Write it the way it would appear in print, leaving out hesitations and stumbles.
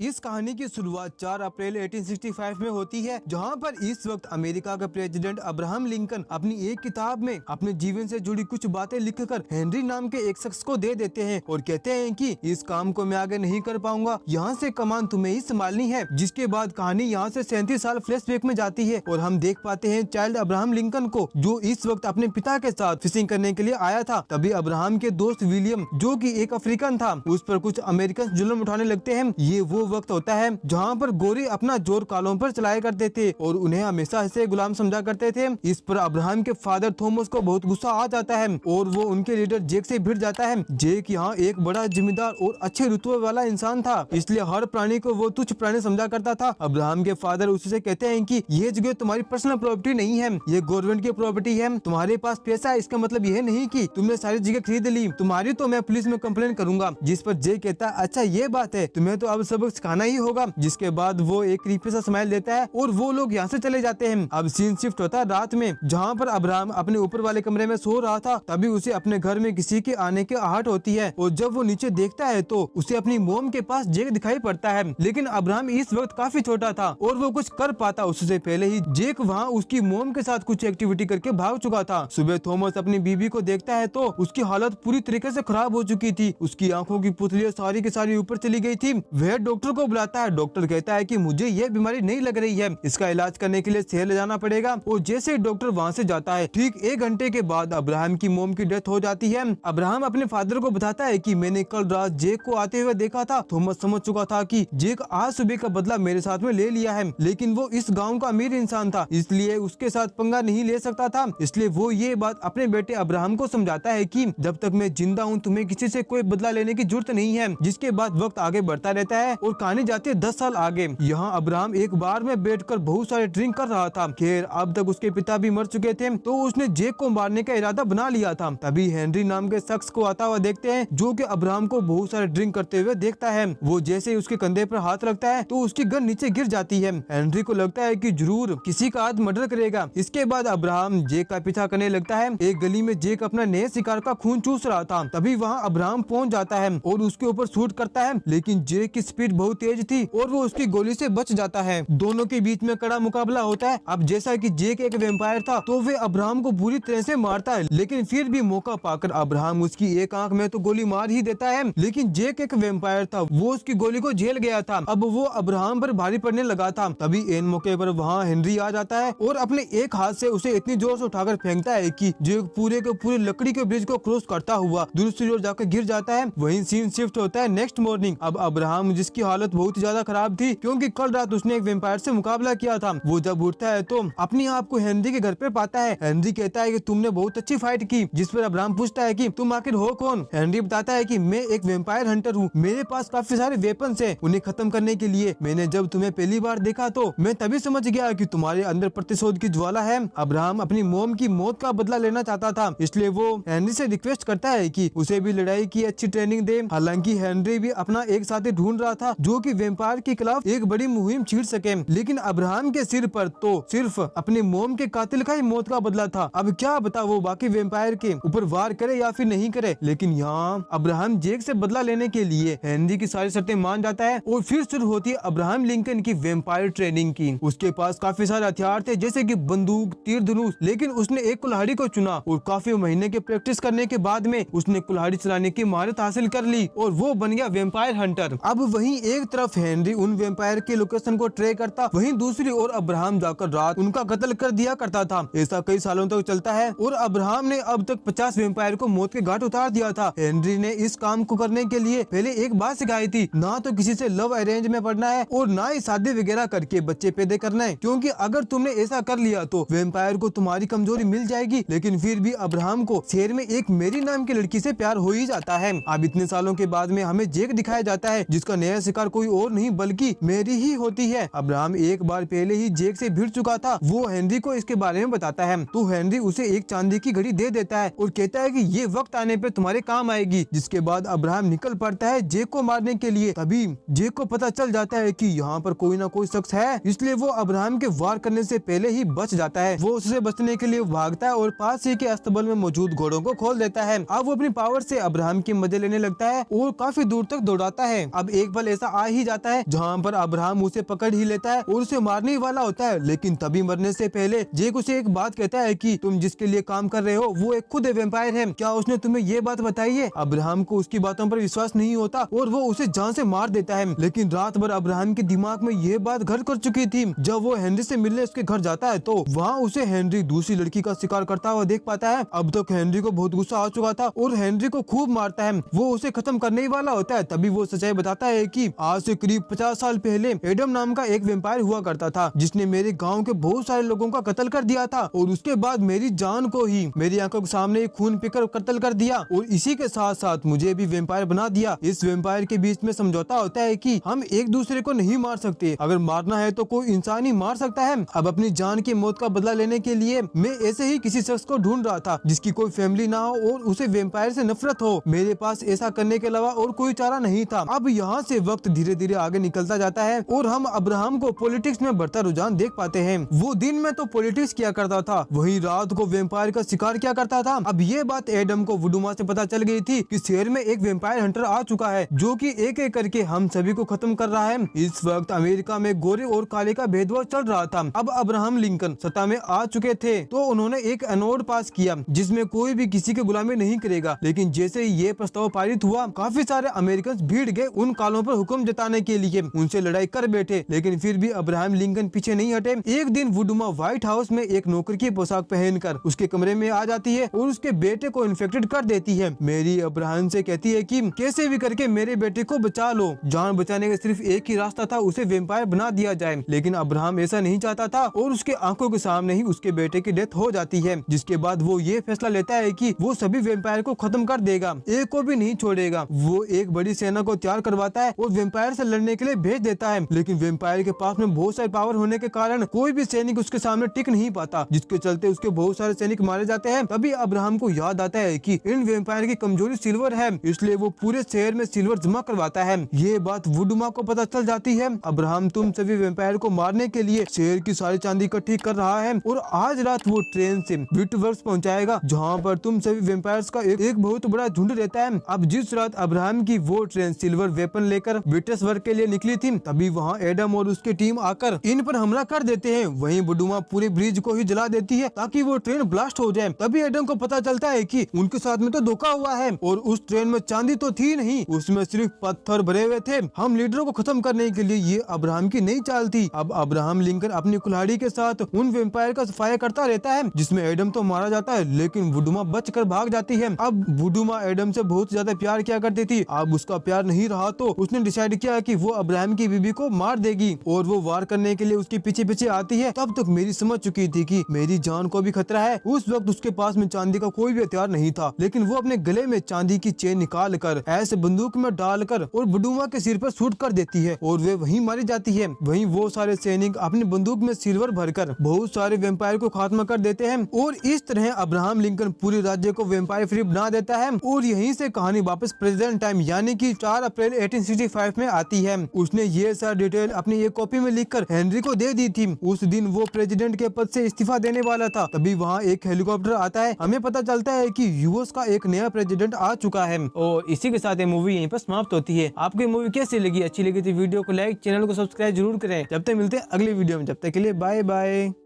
इस कहानी की शुरुआत 4 अप्रैल 1865 में होती है, जहां पर इस वक्त अमेरिका का प्रेसिडेंट अब्राहम लिंकन अपनी एक किताब में अपने जीवन से जुड़ी कुछ बातें लिखकर हेनरी नाम के एक शख्स को दे देते हैं और कहते हैं कि इस काम को मैं आगे नहीं कर पाऊंगा, यहाँ से कमान तुम्हें ही संभालनी है। जिसके बाद कहानी यहाँ से 37 साल फ्लैशबैक में जाती है और हम देख पाते हैं चाइल्ड अब्राहम लिंकन को, जो इस वक्त अपने पिता के साथ फिशिंग करने के लिए आया था। तभी अब्राहम के दोस्त विलियम, जो कि एक अफ्रीकन था, उस पर कुछ अमेरिकन जुल्म उठाने लगते हैं। ये वो वक्त होता है जहाँ पर गोरे अपना जोर कालों पर चलाया करते थे और उन्हें हमेशा ऐसे गुलाम समझा करते थे। इस पर अब्राहम के फादर थॉमस को बहुत गुस्सा आ जाता है और वो उनके लीडर जेक से भिड़ जाता है। जेक यहाँ एक बड़ा जिम्मेदार और अच्छे रुतबे वाला इंसान था, इसलिए हर प्राणी को वो तुच्छ प्राणी समझा करता था। अब्राहम के फादर उससे कहते हैं कि ये जगह तुम्हारी पर्सनल प्रॉपर्टी नहीं है, ये गवर्नमेंट की प्रॉपर्टी है। तुम्हारे पास पैसा है, इसका मतलब यह नहीं कि तुमने सारी जगह खरीद ली, तुम्हारी तो मैं पुलिस में कंप्लेन करूंगा। जिस पर जेक कहता है अच्छा ये बात है, तुम्हें तो अब सबक सिखाना ही होगा। जिसके बाद वो एक क्रीपी सा स्माइल देता है और वो लोग यहाँ से चले जाते हैं। अब सीन शिफ्ट होता है रात में, जहाँ पर अब्राहम अपने ऊपर वाले कमरे में सो रहा था। तभी उसे अपने घर में किसी के आने की आहट होती है और जब वो नीचे देखता है तो उसे अपनी मोम के पास जेक दिखाई पड़ता है। लेकिन अब्राहम इस वक्त काफी छोटा था और वो कुछ कर पाता उससे पहले ही जेक वहाँ उसकी मोम के साथ कुछ एक्टिविटी करके भाग चुका था। सुबह थॉमस अपनी बीबी को देखता है तो उसकी हालत पूरी तरीके से खराब हो चुकी थी। उसकी आंखों की पुतलियां सारी की सारी ऊपर चली गई थी। वह डॉक्टर को बुलाता है। डॉक्टर कहता है कि मुझे ये बीमारी नहीं लग रही है, इसका इलाज करने के लिए शहर ले जाना पड़ेगा। और जैसे डॉक्टर वहाँ से जाता है, ठीक 1 घंटे के बाद अब्राहम की मोम की डेथ हो जाती है। अब्राहम अपने फादर को बताता है कि मैंने कल रात जेक को आते हुए देखा था। थॉमस समझ चुका था कि जेक आज सुबह का बदला मेरे साथ में ले लिया है, लेकिन वो इस गाँव का अमीर इंसान था, इसलिए उसके साथ पंगा नहीं ले सकता था। इसलिए वो ये बात अपने बेटे अब्राहम को समझाता है कि जब तक मैं जिंदा हूँ तुम्हें किसी से कोई बदला लेने की जरूरत नहीं है। जिसके बाद वक्त आगे बढ़ता रहता है और कहानी जाती है 10 साल आगे। यहाँ अब्राहम एक बार में बैठकर बहुत सारे ड्रिंक कर रहा था। खैर अब तक उसके पिता भी मर चुके थे, तो उसने जेक को मारने का इरादा बना लिया था। तभी हेनरी नाम के शख्स को आता हुआ देखते हैं, जो कि अब्राहम को बहुत सारे ड्रिंक करते हुए देखता है। वो जैसे ही उसके कंधे पर हाथ रखता है तो उसकी गन नीचे गिर जाती है। हेनरी को लगता है कि जरूर किसी का आज मर्डर करेगा। इसके बाद अब्राहम जेक का पीछा करने लगता है। एक गली में जेक अपना नए शिकार का खून चूस रहा था। तभी वहाँ अब्राहम पहुँच जाता है और उसके ऊपर शूट करता है, लेकिन जेक की स्पीड बहुत तेज थी और वो उसकी गोली से बच जाता है। दोनों के बीच में कड़ा मुकाबला होता है। अब जैसा कि जेक एक वैम्पायर था तो वे अब्राहम को बुरी तरह से मारता है, लेकिन फिर भी मौका पाकर अब्राहम उसकी एक आंख में तो गोली मार ही देता है। लेकिन जेक एक वैम्पायर था, वो उसकी गोली को झेल गया था। अब वो अब्राहम पर भारी पड़ने लगा था। तभी एन मौके पर वहाँ हेनरी आ जाता है और अपने एक हाथ से उसे इतनी जोर से उठाकर फेंकता है कि जेक पूरे के पूरे लकड़ी के ब्रिज को क्रॉस करता हुआ दूसरी ओर जाकर गिर जाता है। वहीं सीन शिफ्ट होता है नेक्स्ट मॉर्निंग। अब अब्राहम, जिसकी हालत बहुत ही ज्यादा खराब थी क्योंकि कल रात उसने एक वैम्पायर से मुकाबला किया था, वो जब उठता है तो अपने आप को हेनरी के घर पे पाता है। हेनरी कहता है कि तुमने बहुत अच्छी फाइट की। जिस पर अब्राहम पूछता है कि तुम आखिर हो कौन। हेनरी बताता है कि मैं एक वैम्पायर हंटर हूँ, मेरे पास काफी सारे वेपन्स हैं उन्हें खत्म करने के लिए। मैंने जब तुम्हें पहली बार देखा तो मैं तभी समझ गया कि तुम्हारे अंदर प्रतिशोध की ज्वाला है। अब्राहम अपनी मोम की मौत का बदला लेना चाहता था, इसलिए वो हेनरी से रिक्वेस्ट करता है कि उसे भी लड़ाई की अच्छी ट्रेनिंग दे। हालांकि हेनरी भी अपना एक साथी ढूंढ रहा था जो कि वैम्पायर के खिलाफ एक बड़ी मुहिम छेड़ सके, लेकिन अब्राहम के सिर पर तो सिर्फ अपने मोम के कातिल का ही मौत का बदला था। अब क्या बता वो बाकी वैम्पायर के ऊपर वार करे या फिर नहीं करे। लेकिन यहाँ अब्राहम जेक से बदला लेने के लिए हेनरी की सारी शर्तें मान जाता है और फिर शुरू होती है अब्राहम लिंकन की वैम्पायर ट्रेनिंग की। उसके पास काफी सारे हथियार थे जैसे कि बंदूक, तीर धनुष, लेकिन उसने एक कुल्हाड़ी को चुना और काफी महीने के प्रैक्टिस करने के बाद में उसने कुल्हाड़ी चलाने की महारत हासिल कर ली और वो बन गया वैम्पायर हंटर। अब वहीं एक तरफ हेनरी उन वैम्पायर के लोकेशन को ट्रैक करता, वहीं दूसरी ओर अब्राहम जाकर रात उनका कत्ल कर दिया करता था। ऐसा कई सालों तक चलता है और अब्राहम ने अब तक 50 वैम्पायर को मौत के घाट उतार दिया था। हेनरी ने इस काम को करने के लिए पहले एक बात सिखाई थी, ना तो किसी से लव अरेंज में पड़ना है और ना ही शादी वगैरह करके बच्चे पैदा करना है, क्योंकि अगर तुमने ऐसा कर लिया तो वैम्पायर को तुम्हारी कमजोरी मिल जाएगी। लेकिन फिर भी अब्राहम को शहर में एक मेरी नाम की लड़की से प्यार हो ही जाता है। अब इतने सालों के बाद में हमें जेक दिखाया जाता है, जिसका नया शिकार कोई और नहीं बल्कि मेरी ही होती है। अब्राहम एक बार पहले ही जेक से भिड़ चुका था। वो हेनरी को इसके बारे में बताता है तो हेनरी उसे एक चांदी की घड़ी दे देता है और कहता है कि ये वक्त आने पे तुम्हारे काम आएगी। जिसके बाद अब्राहम निकल पड़ता है जेक को मारने के लिए। तभी जेक को पता चल जाता है कि यहाँ पर कोई ना कोई शख्स है, इसलिए वो अब्राहम के वार करने से पहले ही बच जाता है। वो उससे बचने के लिए भागता है और पास ही के अस्तबल में मौजूद घोड़ों को खोल देता है। अब वो अपनी पावर से अब्राहम की मदद लेने लगता है और काफी दूर तक दौड़ाता है। अब एक पल ऐसा आ ही जाता है, जहाँ पर अब्राहम उसे पकड़ ही लेता है और उसे मारने वाला होता है। लेकिन तभी मरने से पहले जेक उसे एक बात कहता है कि तुम जिसके लिए काम कर रहे हो वो एक खुद वेम्पायर है, क्या उसने तुम्हें ये बात बताई है? अब्राहम को उसकी बातों पर विश्वास नहीं होता और वो उसे जान से मार देता है। लेकिन रात भर अब्राहम के दिमाग में ये बात घर कर चुकी थी। जब वो हेनरी से मिलने उसके घर जाता है तो वहाँ उसे हेनरी दूसरी लड़की का शिकार करता हुआ देख पाता है। अब तक हेनरी को बहुत गुस्सा आ चुका था और हेनरी को खूब मारता है। वो उसे खत्म करने ही वाला होता है। तभी वो सच्चाई बताता है कि आज से करीब 50 साल पहले एडम नाम का एक वेम्पायर हुआ करता था, जिसने मेरे गाँव के बहुत सारे लोगों का कत्ल कर दिया था और उसके बाद मेरी जान को ही मेरी आंखों के सामने खून पीकर कत्ल कर दिया और इसी के साथ साथ मुझे भी वेम्पायर बना दिया। इस वेम्पायर के बीच में समझौता होता है कि हम एक दूसरे को नहीं मार सकते, अगर मारना है तो कोई इंसान ही मार सकता है। अब अपनी जान की मौत का बदला लेने के लिए मैं ऐसे ही किसी शख्स को ढूंढ रहा था जिसकी कोई फैमिली ना हो और उसे वेम्पायर से नफरत हो। मेरे पास ऐसा करने के अलावा और कोई चारा नहीं था। अब यहाँ से वक्त धीरे धीरे आगे निकलता जाता है और हम अब्राहम को पॉलिटिक्स में बढ़ता रुझान देख पाते हैं। वो दिन में तो पॉलिटिक्स किया करता था, वहीं रात को वेम्पायर का शिकार किया करता था। अब ये बात एडम को वुडुमा से पता चल गई थी कि शहर में एक वेम्पायर हंटर आ चुका है जो कि एक एक करके हम सभी को खत्म कर रहा है। इस वक्त अमेरिका में गोरे और काले का भेदभाव चल रहा था। अब अब्राहम लिंकन सत्ता में आ चुके थे तो उन्होंने एक अनोड पास किया जिसमें कोई भी किसी की गुलामी नहीं करेगा। लेकिन जैसे ही ये प्रस्ताव पारित हुआ, काफी सारे अमेरिकन भीड़ गए उन कालों पर हुक्म जताने के लिए, उनसे लड़ाई कर बैठे। लेकिन फिर भी अब्राहम लिंकन पीछे नहीं हटे। एक दिन वुडुमा व्हाइट हाउस में एक नौकर की पोशाक पहनकर उसके कमरे में आ जाती है और उसके बेटे को इन्फेक्टेड कर देती है। मेरी अब्राहम से कहती है कि कैसे भी करके मेरे बेटे को बचा लो। जान बचाने का सिर्फ एक ही रास्ता था, उसे वेम्पायर बना दिया जाए। लेकिन अब्राहम ऐसा नहीं चाहता था और उसके आंखों के सामने ही उसके बेटे की डेथ हो जाती है, जिसके बाद वो ये फैसला लेता है कि वो सभी वेम्पायर को खत्म कर देगा, एक को भी नहीं छोड़ेगा। वो एक बड़ी सेना को तैयार करवाता है और वेम्पायर से लड़ने के लिए भेज देता है। लेकिन वेम्पायर के पास में बहुत सारी पावर होने के कारण कोई भी सैनिक उसके सामने टिक नहीं पाता, जिसके चलते उसके बहुत सारे सैनिक मारे जाते हैं। तभी अब्राहम को याद आता है कि इन वेम्पायर की कमजोरी सिल्वर है, इसलिए वो पूरे शहर में सिल्वर जमा करवाता है। ये बात वुडुमा को पता चल जाती है। अब्राहम तुम सभी वेम्पायर को मारने के लिए शहर की सारी चांदी इकट्ठी कर रहा है और आज रात वो ट्रेन से विटवर्स पहुंचाएगा, जहां पर तुम सभी वेम्पायर्स का एक बहुत बड़ा झुंड रहता है। अब जिस रात अब्राहम की वो ट्रेन सिल्वर वेपन लेकर विटवर्स के लिए निकली थी, तभी वहाँ एडम और उसकी टीम आकर इन पर हमला कर देते हैं। वहीं वुडुमा पूरे ब्रिज को ही जला देती है ताकि वो ट्रेन ब्लास्ट हो जाए। तभी एडम को पता चलता है कि उनके साथ में तो धोखा हुआ है और उस ट्रेन में चांदी तो थी नहीं, उसमें सिर्फ पत्थर भरे हुए थे। हम लीडरों को खत्म करने के लिए ये अब्राहम की नई चाल थी। अब अब्राहम लिंकन अपनी कुल्हाड़ी के साथ उन वेम्पायर का फायर करता रहता है, जिसमें एडम तो मारा जाता है लेकिन वुडुमा बचकर भाग जाती है। अब वुडुमा एडम से बहुत ज्यादा प्यार किया करती थी। अब उसका प्यार नहीं रहा तो उसने डिसाइड किया कि वो अब्राहम की बीबी को मार देगी और वो वार करने के लिए उसके पीछे पीछे आती है। तब तक मेरी समझ चुकी थी कि मेरी जान को भी खतरा है। उस वक्त उसके पास में चांदी का कोई भी हथियार नहीं था, लेकिन वो अपने गले में चांदी की चेन निकाल कर ऐसे बंदूक में डालकर और वुडुमा के सिर पर शूट कर देती है और वे वहीं मारी जाती है। वहीं वो सारे सैनिक अपनी बंदूक में सिल्वर भरकर बहुत सारे वेम्पायर को खात्मा कर देते हैं और इस तरह अब्राहम लिंकन पूरे राज्य को वेम्पायर फ्री बना देता है। और यहीं से कहानी वापस प्रेजेंट टाइम यानी कि 4 अप्रैल 1865 में आती है। उसने ये सारा डिटेल अपनी एक कॉपी में लिखकर हेनरी को दे दी थी। उस दिन वो प्रेसिडेंट के पद से इस्तीफा देने वाला था। तभी वहाँ एक हेलीकॉप्टर आता है। हमें पता चलता है कि यूएस का एक नया प्रेसिडेंट आ चुका है। और इसी के साथ ये मूवी यहीं पर समाप्त होती है। आपको ये मूवी कैसी लगी? अच्छी लगी तो वीडियो को लाइक, चैनल को सब्सक्राइब जरूर करें। जब तक मिलते हैं अगली वीडियो में, जब तक के लिए बाय बाय।